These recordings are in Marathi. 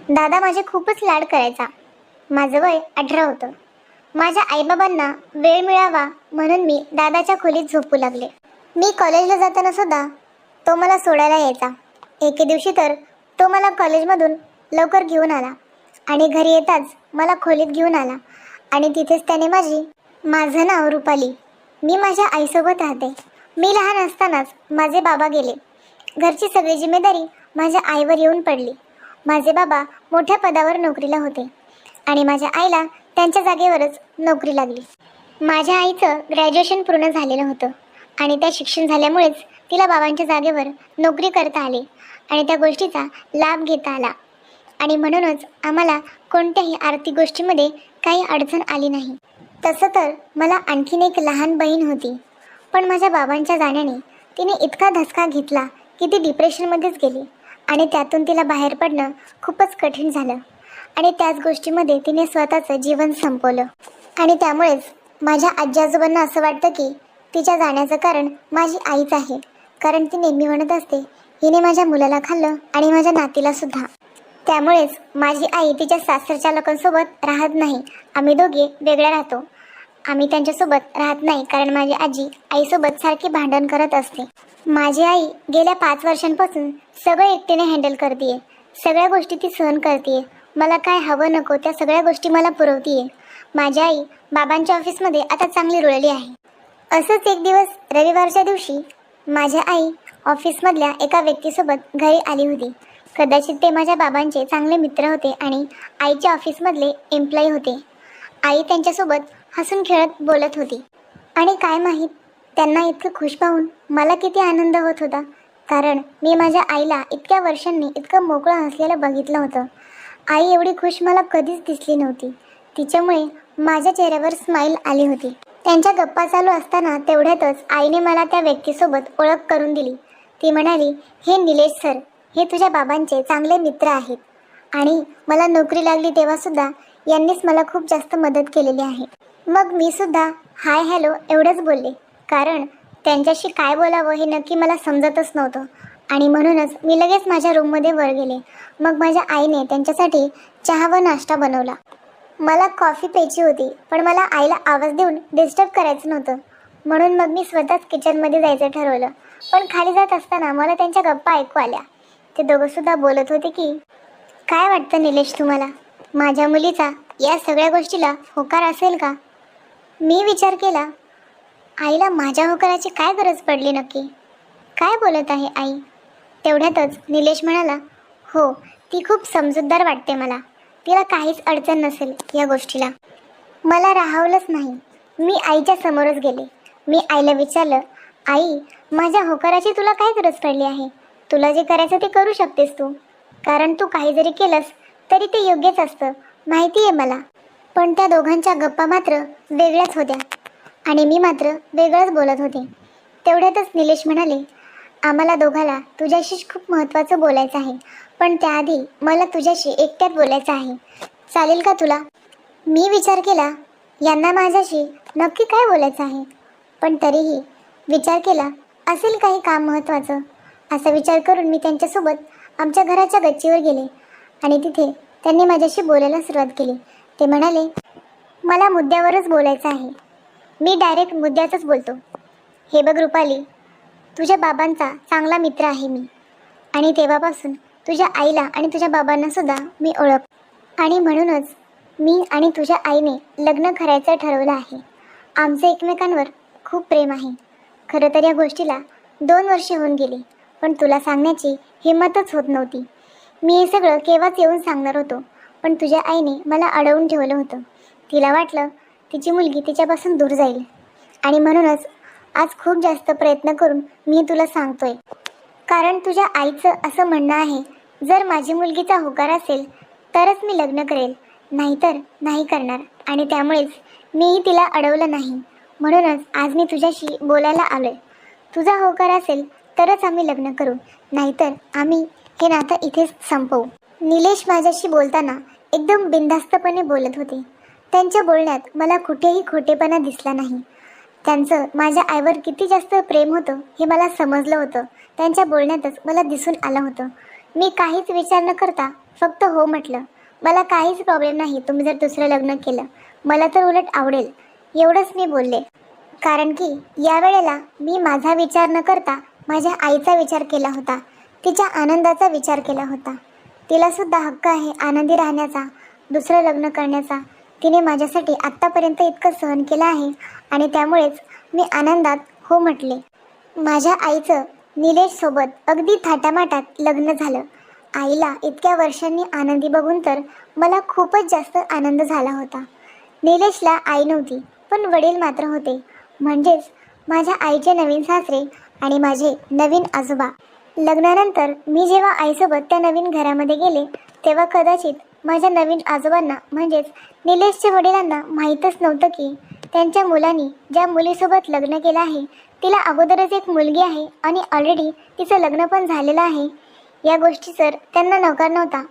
दादा माझे खूपच लाड करायचा. माझं वय 18 होतं. माझ्या आईबाबांना वेळ मिळावा म्हणून मी दादाच्या खोलीत झोपू लागले. मी कॉलेजला जाताना सुद्धा तो मला सोडायला यायचा. एके दिवशी तर तो मला कॉलेजमधून लवकर घेऊन आला आणि घरी येताच मला खोलीत घेऊन आला आणि तिथेच त्याने माझं नाव रुपाली. मी माझ्या आईसोबत राहते. मी लहान असतानाच माझे बाबा गेले. घरची सगळी जिम्मेदारी माझ्या आईवर येऊन पडली. माझे बाबा मोठ्या पदावर नोकरीला होते आणि माझ्या आईला त्यांच्या जागेवरच नोकरी लागली. माझ्या आईचं ग्रॅज्युएशन पूर्ण झालेलं होतं आणि त्या शिक्षण झाल्यामुळेच तिला बाबांच्या जागेवर नोकरी करता आली आणि त्या गोष्टीचा लाभ घेता आला आणि म्हणूनच आम्हाला कोणत्याही आर्थिक गोष्टीमध्ये काही अडचण आली नाही. तसं तर मला आणखीन एक लहान बहीण होती, पण माझ्या बाबांच्या जाण्याने तिने इतका धसका घेतला की ती डिप्रेशनमध्येच गेली आणि त्यातून तिला बाहेर पडणं खूपच कठीण झालं आणि त्याच गोष्टीमध्ये तिने स्वतःचं जीवन संपवलं. आणि त्यामुळेच माझ्या आजी आजोबांना असं वाटतं की तिच्या जाण्याचं कारण माझी आईच आहे, कारण ती नेहमी म्हणत असते हिने माझ्या मुलाला खाल्लं आणि माझ्या नातीला सुद्धा. त्यामुळेच माझी आई तिच्या सासरच्या लोकांसोबत राहत नाही. आम्ही दोघे वेगळ्या राहतो. आम्ही त्यांच्यासोबत राहत नाही कारण माझी आजी आईसोबत सारखी भांडण करत असते. माझी आई गेल्या 5 वर्षांपासून सगळं एकटीने हँडल करते. सगळ्या गोष्टी ती सहन करते. मला काय हवं नको त्या सगळ्या गोष्टी मला पुरवते. माझी आई बाबांच्या ऑफिसमध्ये आता चांगली रुळली आहे. असंच एक दिवस रविवारच्या दिवशी माझी आई ऑफिसमधल्या एका व्यक्तीसोबत घरी आली होती. कदाचित ते माझ्या बाबांचे चांगले मित्र होते आणि आईच्या ऑफिसमधले एम्प्लॉई होते. आई त्यांच्यासोबत हसून खेळत बोलत होती आणि काय माहीत त्यांना इतकं खुश पाहून मला किती आनंद होत होता, कारण मी माझ्या आईला इतक्या वर्षांनी इतकं मोकळं हसलेलं बघितलं होतं. आई एवढी खुश मला कधीच दिसली नव्हती. तिच्यामुळे माझ्या चेहऱ्यावर स्माईल आली होती. त्यांच्या गप्पा चालू असताना तेवढ्यातच आईने मला त्या व्यक्तीसोबत ओळख करून दिली. ती म्हणाली, हे निलेश सर, हे तुझ्या बाबांचे चांगले मित्र आहेत आणि मला नोकरी लागली तेव्हासुद्धा यांनीच मला खूप जास्त मदत केलेली आहे. मग मी सुद्धा हाय हॅलो एवढंच बोलले, कारण त्यांच्याशी काय बोलावं हे नक्की मला समजतच नव्हतं आणि म्हणूनच मी लगेच माझ्या रूममध्ये वर गेले. मग माझ्या आईने त्यांच्यासाठी चहा व नाश्ता बनवला. मला कॉफी प्यायची होती, पण मला आईला आवाज देऊन डिस्टर्ब करायचं नव्हतं, म्हणून मग मी स्वतःच किचनमध्ये जायचं ठरवलं. पण खाली जात असताना मला त्यांच्या गप्पा ऐकू आल्या. ते दोघंसुद्धा बोलत होते की काय वाटतं निलेश तुम्हाला, माझ्या मुलीचा या सगळ्या गोष्टीला होकार असेल का? मी विचार केला, आईला माझ्या होकाराची काय गरज पडली नक्की? काय बोलत आहे आई? तेवढ्यातच निलेश म्हणाला, हो, ती खूप समजूतदार वाटते मला. तिला काहीच अडचण नसेल या गोष्टीला. मला राहवलंच नाही. मी आईच्या समोरच गेले. मी आईला विचारलं, आई, माझ्या होकाराची तुला काय गरज पडली आहे? तुला जे करायचं ते करू शकतेस तू, कारण तू काही जरी केलंस तरी ते योग्यच असतं, माहिती आहे मला. पण त्या दोघांच्या गप्पा मात्र वेगळ्याच होत्या आणि मी मात्र वेगळंच बोलत होते. तेवढ्यातच निलेश म्हणाले, आम्हाला दोघाला तुझ्याशी खूप महत्त्वाचं बोलायचं आहे, पण त्याआधी मला तुझ्याशी एकट्यात बोलायचं आहे. चालेल का तुला? मी विचार केला, यांना माझ्याशी नक्की काय बोलायचं आहे, पण तरीही विचार केला असेल काही काम महत्त्वाचं. असा विचार करून मी त्यांच्यासोबत आमच्या घराच्या गच्चीवर गेले आणि तिथे त्यांनी माझ्याशी बोलायला सुरुवात केली. ते म्हणाले, मला मुद्द्यावरच बोलायचं आहे. मी डायरेक्ट मुद्द्याचंच बोलतो. हे बघ रुपाली, तुझ्या बाबांचा चांगला मित्र आहे मी आणि तेव्हापासून तुझ्या आईला आणि तुझ्या बाबांना सुद्धा मी ओळख आणि म्हणूनच मी आणि तुझ्या आईने लग्न करायचं ठरवलं आहे. आमचं एकमेकांवर खूप प्रेम आहे. खरं तर या गोष्टीला 2 वर्षे होऊन गेली, पण तुला सांगण्याची हिंमतच होत नव्हती. मी हे सगळं केव्हाच येऊन सांगणार होतो, पण तुझ्या आईने मला अडवून ठेवलं होतं. तिला वाटलं तिची मुलगी तिच्यापासून दूर जाईल आणि म्हणूनच आज खूप जास्त प्रयत्न करून मी तुला सांगतोय, कारण तुझ्या आईचं असं म्हणणं आहे, जर माझी मुलगीचा होकार असेल तरच मी लग्न करेल, नाहीतर नाही करणार. आणि त्यामुळेच मीही तिला अडवलं नाही. म्हणूनच आज मी तुझ्याशी बोलायला आलोय. तुझा होकार असेल तरच आम्ही लग्न करू, नाहीतर आम्ही हे नातं इथेच संपवू. निलेश माझ्याशी बोलताना एकदम बिनधास्तपणे बोलत होते. त्यांच्या बोलण्यात मला कुठेही खोटेपणा दिसला नाही. त्यांचं माझ्या आईवर किती जास्त प्रेम होतं हे मला समजलं होतं. त्यांच्या बोलण्यातच मला दिसून आलं होतं. मी काहीच विचार न करता फक्त हो म्हटलं. मला काहीच प्रॉब्लेम नाही तुम्ही जर दुसरं लग्न केलं, मला तर उलट आवडेल, एवढंच मी बोलले. कारण की यावेळेला मी माझा विचार न करता माझ्या आईचा विचार केला होता, तिच्या आनंदाचा विचार केला होता. तिला सुद्धा हक्क आहे आनंदी राहण्याचा, दुसरं लग्न करण्याचा. तिने माझ्यासाठी आत्तापर्यंत इतकं सहन केलं आहे आणि त्यामुळेच मी आनंदात हो म्हटले. माझ्या आईचं निलेशसोबत अगदी थाटामाटात लग्न झालं. आईला इतक्या वर्षांनी आनंदी बघून तर मला खूपच जास्त आनंद झाला होता. निलेशला आई नव्हती, पण वडील मात्र होते. म्हणजेच माझ्या आईचे नवीन सासरे आणि माझे नवीन आजोबा. लग्नानंतर मी जेव्हा आईसोबत त्या नवीन घरामध्ये गेले, तेव्हा कदाचित माझ्या नवीन आजोबांना म्हणजेच निलेशच्या वडिलांना माहीतच नव्हतं की त्यांच्या मुलांनी ज्या मुलीसोबत लग्न केलं आहे, तिला अगोदरच एक मुलगी आहे आणि ऑलरेडी तिचं लग्न पण झालेलं आहे. या गोष्टीचा त्यांना नकार नव्हता.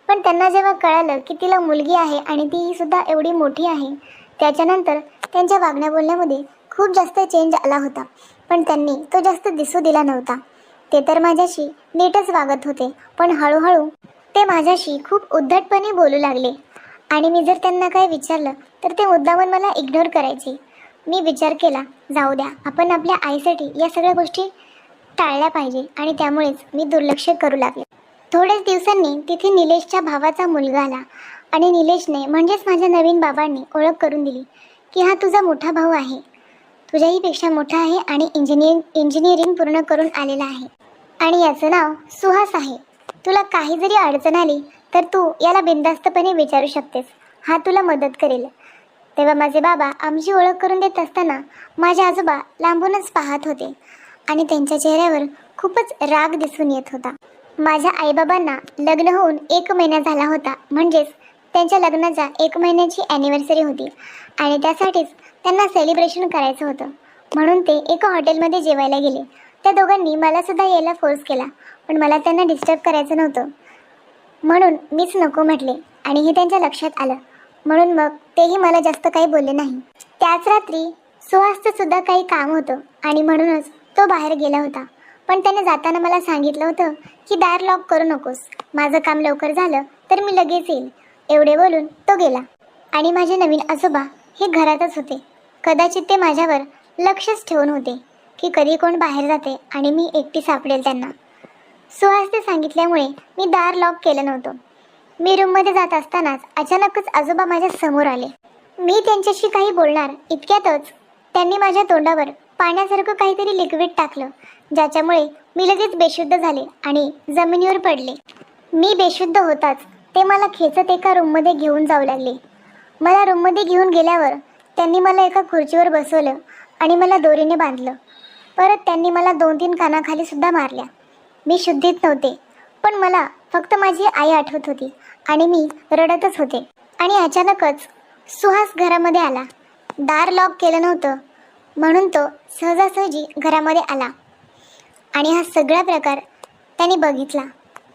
पण त्यांना जेव्हा कळालं की तिला मुलगी आहे आणि ती सुद्धा एवढी मोठी आहे, त्याच्यानंतर त्यांच्या वागण्या बोलण्यामध्ये खूप जास्त चेंज आला होता. पण त्यांनी तो जास्त दिसू दिला नव्हता. ते तर माझ्याशी नीटच वागत होते, पण हळूहळू ते माझ्याशी खूप उद्धटपणे बोलू लागले. आणि मी जर त्यांना काय विचारलं तर ते मुद्दामून मला इग्नोर करायचे. मी विचार केला, जाऊ द्या, आपण आपल्या आईसाठी या सगळ्या गोष्टी टाळल्या पाहिजे आणि त्यामुळेच मी दुर्लक्ष करू लागले. थोड्याच दिवसांनी तिथे निलेशच्या भावाचा मुलगा आला आणि निलेशने म्हणजेच माझ्या नवीन बाबांनी ओळख करून दिली की हा तुझा मोठा भाऊ आहे, तुझ्याहीपेक्षा मोठा आहे आणि इंजिनिअरिंग पूर्ण करून आलेला आहे आणि याचं नाव सुहास आहे. तुला काही जरी अडचण आली तर तू याला बिनधास्तपणे विचारू शकतेस, हा तुला मदत करेल. तेव्हा माझे बाबा आमची ओळख करून देत असताना माझे आजोबा लांबूनच पाहत होते आणि त्यांच्या चेहऱ्यावर खूपच राग दिसून येत होता. माझ्या आईबाबांना लग्न होऊन 1 महिना झाला होता, म्हणजेच त्यांच्या लग्नाच्या 1 महिन्याची ॲनिव्हर्सरी होती आणि त्यासाठीच त्यांना सेलिब्रेशन करायचं होतं. म्हणून ते एका हॉटेलमध्ये जेवायला गेले. त्या दोघांनी मला सुद्धा यायला फोर्स केला, पण मला त्यांना डिस्टर्ब करायचं नव्हतं म्हणून मीच नको म्हटले आणि हे त्यांच्या लक्षात आलं. म्हणून मग तेही मला जास्त काही बोलले नाही. त्याच रात्री सुहासचं सुद्धा काही काम होतं आणि म्हणूनच तो बाहेर गेला होता. पण त्याने जाताना मला सांगितलं होतं की दार लॉक करू नकोस, माझं काम लवकर झालं तर मी लगेच येईल. एवढे बोलून तो गेला आणि माझे नवीन आजोबा हे घरातच होते. कदाचित ते माझ्यावर लक्षच ठेवून होते की कधी कोण बाहेर जाते आणि मी एकटी सापडेल त्यांना. सुहासने सांगितल्यामुळे मी दार लॉक केलं नव्हतं. मी रूममध्ये जात असतानाच अचानकच आजोबा माझ्या समोर आले. मी त्यांच्याशी काही बोलणार इतक्यातच त्यांनी माझ्या तोंडावर पाण्यासारखं काहीतरी लिक्विड टाकलं, ज्याच्यामुळे मी लगेच बेशुद्ध झाले आणि जमिनीवर पडले. मी बेशुद्ध होताच ते मला खेचत एका रूममध्ये घेऊन जाऊ लागले. मला रूममध्ये घेऊन गेल्यावर त्यांनी मला एका खुर्चीवर बसवलं आणि मला दोरीने बांधलं. परत त्यांनी मला 2-3 कानाखाली सुद्धा मारल्या. मी शुद्धीत नव्हते, पण मला फक्त माझी आई आठवत होती आणि मी रडतच होते. आणि अचानकच सुहास घरामध्ये आला. दार लॉक केलं नव्हतं म्हणून तो सहजासहजी घरामध्ये आला आणि हा सगळा प्रकार त्यांनी बघितला.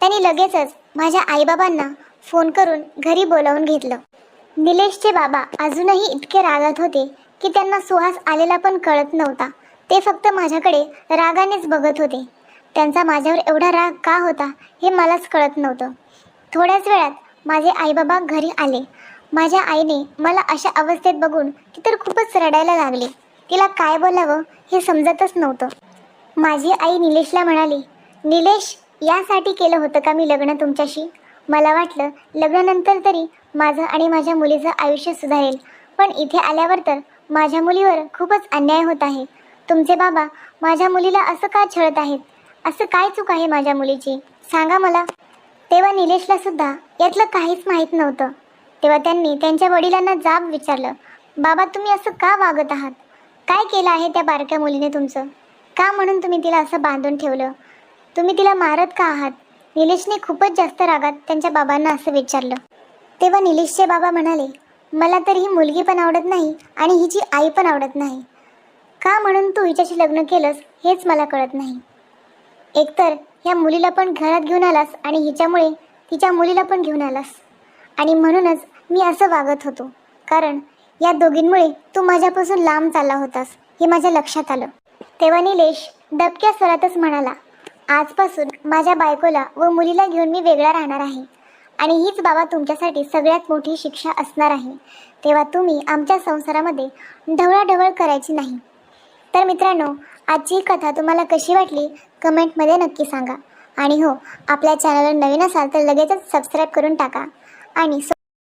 त्यांनी लगेचच माझ्या आईबाबांना फोन करून घरी बोलावून घेतलं. निलेशचे बाबा अजूनही इतके रागात होते की त्यांना सुहास आलेला पण कळत नव्हता. ते फक्त माझ्याकडे रागानेच बघत होते. त्यांचा माझ्यावर एवढा राग का होता हे मलाच कळत नव्हतं. थोड्याच वेळात माझे आईबाबा घरी आले. माझ्या आईने मला अशा अवस्थेत बघून ती तर खूपच रडायला लागली. तिला काय बोलावं हे समजतच नव्हतं. माझी आई निलेशला म्हणाली, निलेश, यासाठी केलं होतं का मी लग्न तुमच्याशी? मला वाटलं लग्नानंतर तरी माझं आणि माझ्या मुलीचं आयुष्य सुधारेल, पण इथे आल्यावर तर माझ्या मुलीवर खूपच अन्याय होत आहे. तुमचे बाबा माझ्या मुलीला असं का छळत आहेत? असं काय चूक आहे माझ्या मुलीची, सांगा मला. तेव्हा निलेशला सुद्धा यातलं काहीच माहीत नव्हतं. तेव्हा त्यांनी त्यांच्या वडिलांना जाब विचारलं, बाबा तुम्ही असं का वागत आहात? काय केलं आहे त्या बारक्या मुलीने तुमचं? का म्हणून तुम्ही तिला असं बांधून ठेवलं? तुम्ही तिला मारत का आहात? निलेशने खूपच जास्त रागात त्यांच्या बाबांना असं विचारलं. तेव्हा निलेशचे बाबा म्हणाले, मला तर ही मुलगी पण आवडत नाही आणि हिची आई पण आवडत नाही. का म्हणून तू हिच्याशी लग्न केलंस हेच मला कळत नाही. एकतर ह्या मुलीला पण घरात घेऊन आलास आणि हिच्यामुळे तिच्या मुलीला पण घेऊन आलास आणि म्हणूनच मी असं वागत होतो, कारण या दोघींमुळे तू माझ्यापासून लांब चालला होतास हे माझ्या लक्षात आलं. तेव्हा निलेश दबक्या स्वरातच म्हणाला, आजपासून माझ्या बायकोला व मुलीला घेऊन मी वेगळा राहणार आहे आणि हीच बाबा तुमच्यासाठी सगळ्यात मोठी शिक्षा असणार आहे. तेव्हा तुम्ही आमच्या संसारामध्ये ढवळाढवळ करायची नाही. तर मित्रांनो, आजची ही कथा तुम्हाला कशी वाटली कमेंटमध्ये नक्की सांगा. आणि हो, आपल्या चॅनलवर नवीन असाल तर लगेचच सबस्क्राईब करून टाका. आणि